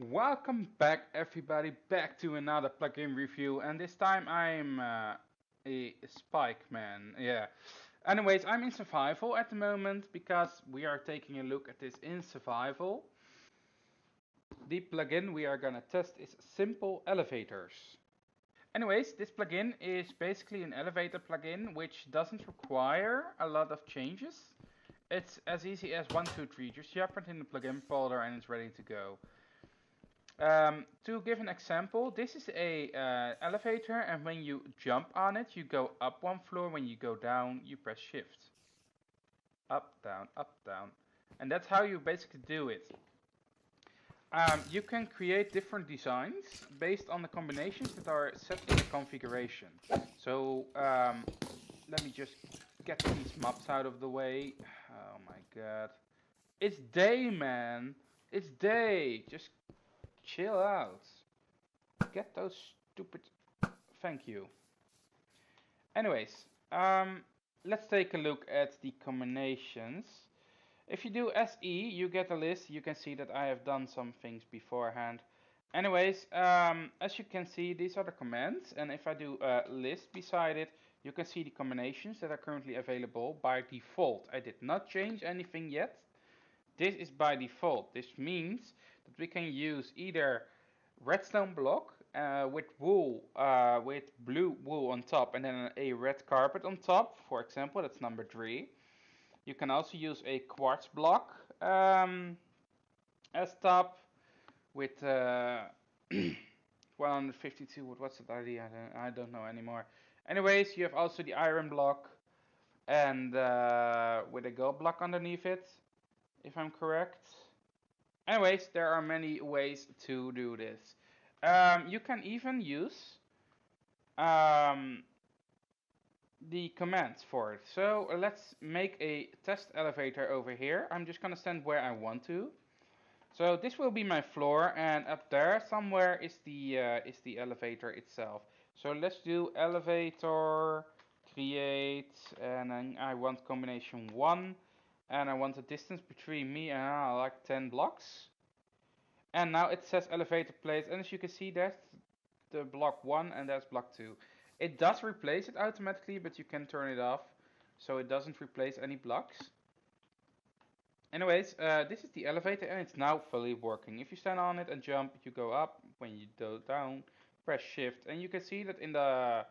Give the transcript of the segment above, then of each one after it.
Welcome back everybody, back to another plugin review, and this time I'm a Spike man, yeah. Anyways, I'm in survival at the moment because we are taking a look at this in survival. The plugin we are gonna test is Simple Elevators. Anyways, this plugin is basically an elevator plugin which doesn't require a lot of changes. It's as easy as 1, 2, 3, just drop it in the plugin folder and it's ready to go. To give an example, this is a elevator, and when you jump on it, you go up one floor. When you go down, you press shift. Up, down. And that's how you basically do it. You can create different designs based on the combinations that are set in the configuration. So let me just get these mobs out of the way. Oh my god. It's day, man. It's day. Just chill out. Get those stupid... Thank you. Anyways, let's take a look at the combinations. If you do SE, you get a list. You can see that I have done some things beforehand. Anyways, as you can see, these are the commands. And if I do a list beside it, you can see the combinations that are currently available by default. I did not change anything yet. This is by default. This means that we can use either redstone block with wool, with blue wool on top and then a red carpet on top, for example, that's number 3. You can also use a quartz block as top with 152, what's that idea? I don't know anymore. Anyways, you have also the iron block and with a gold block underneath it, if I'm correct. Anyways, there are many ways to do this. You can even use the commands for it. So let's make a test elevator over here. I'm just gonna stand where I want to. So this will be my floor, and up there somewhere is the elevator itself. So let's do elevator, create, and then I want combination 1, and I want the distance between me and like 10 blocks. And now it says elevator place, and as you can see, that's the block 1 and that's block 2. It does replace it automatically, but you can turn it off, so it doesn't replace any blocks. Anyways, this is the elevator, and it's now fully working. If you stand on it and jump, you go up. When you go down, press shift, and you can see that in the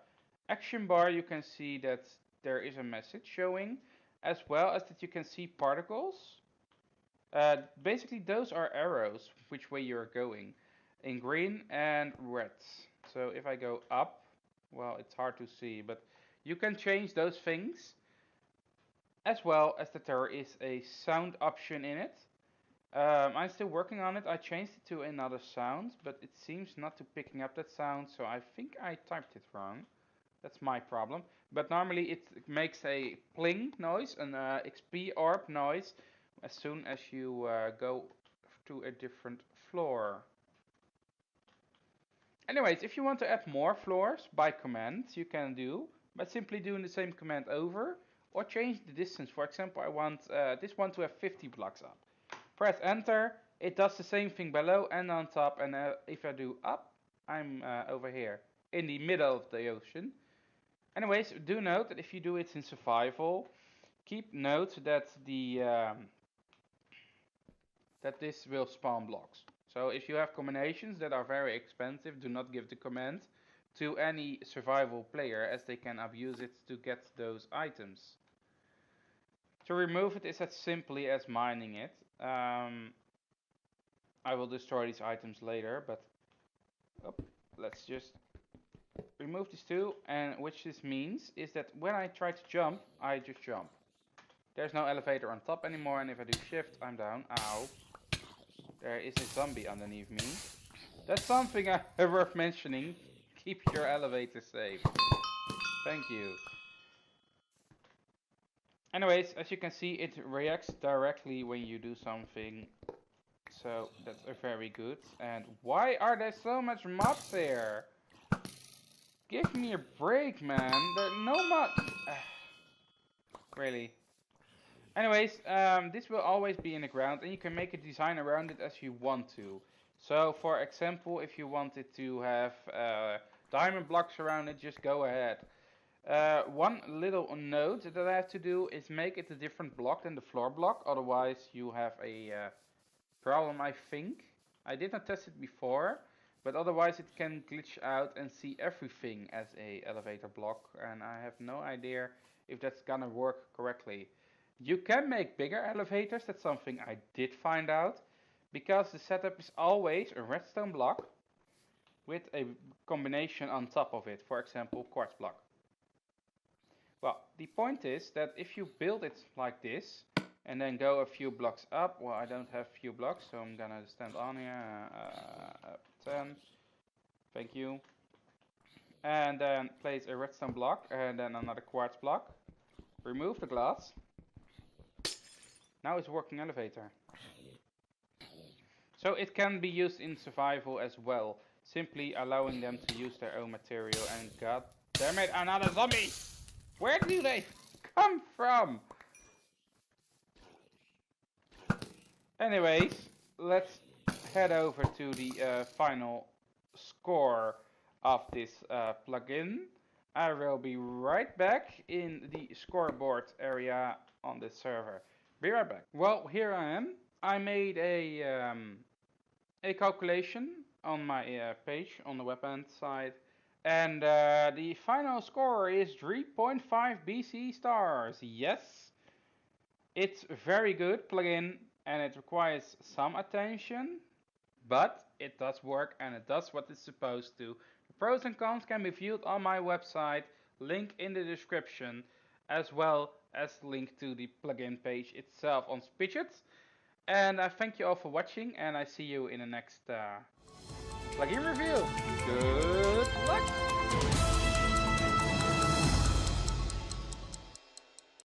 action bar, you can see that there is a message showing, as well as that you can see particles. Basically, those are arrows, which way you're going, in green and red. So if I go up, well, it's hard to see, but you can change those things, as well as that there is a sound option in it. I'm still working on it. I changed it to another sound, but it seems not to picking up that sound, so I think I typed it wrong. That's my problem. But normally it makes a pling noise, an XP orb noise, as soon as you go to a different floor. Anyways, if you want to add more floors by command, you can do by simply doing the same command over, or change the distance. For example, I want this one to have 50 blocks up. Press enter, it does the same thing below and on top, and if I do up, I'm over here in the middle of the ocean. Anyways, do note that if you do it in survival, keep note that that this will spawn blocks. So if you have combinations that are very expensive, do not give the command to any survival player, as they can abuse it to get those items. To remove it is as simply as mining it. I will destroy these items later, but let's just remove these two, and which this means is that when I try to jump, I just jump. There's no elevator on top anymore, and if I do shift, I'm down. Ow. There is a zombie underneath me. That's something worth mentioning. Keep your elevator safe. Thank you. Anyways, as you can see, it reacts directly when you do something. So that's very good. And why are there so much mobs here? Give me a break, man. There are no mobs. Really. Anyways, this will always be in the ground, and you can make a design around it as you want to. So for example, if you wanted to have diamond blocks around it, just go ahead. One little note that I have to do is make it a different block than the floor block, otherwise you have a problem, I think. I did not test it before, but otherwise it can glitch out and see everything as a elevator block, and I have no idea if that's gonna work correctly. You can make bigger elevators, that's something I did find out, because the setup is always a redstone block with a combination on top of it, for example, quartz block. Well, the point is that if you build it like this, and then go a few blocks up, well, I don't have few blocks, so I'm gonna stand on here, 10, thank you. And then place a redstone block, and then another quartz block. Remove the glass. Now it's a working elevator. So it can be used in survival as well, simply allowing them to use their own material, and god damn it, another zombie! Where do they come from? Anyways, let's head over to the final score of this plugin. I will be right back in the scoreboard area on this server. Be right back. Well, here I am. I made a calculation on my page on the webend side, and the final score is 3.5 BC stars. Yes, it's a very good plugin, and it requires some attention, but it does work and it does what it's supposed to. The pros and cons can be viewed on my website, link in the description, as well as link to the plugin page itself on Spidgets. And I thank you all for watching, and I see you in the next plugin review. Good luck!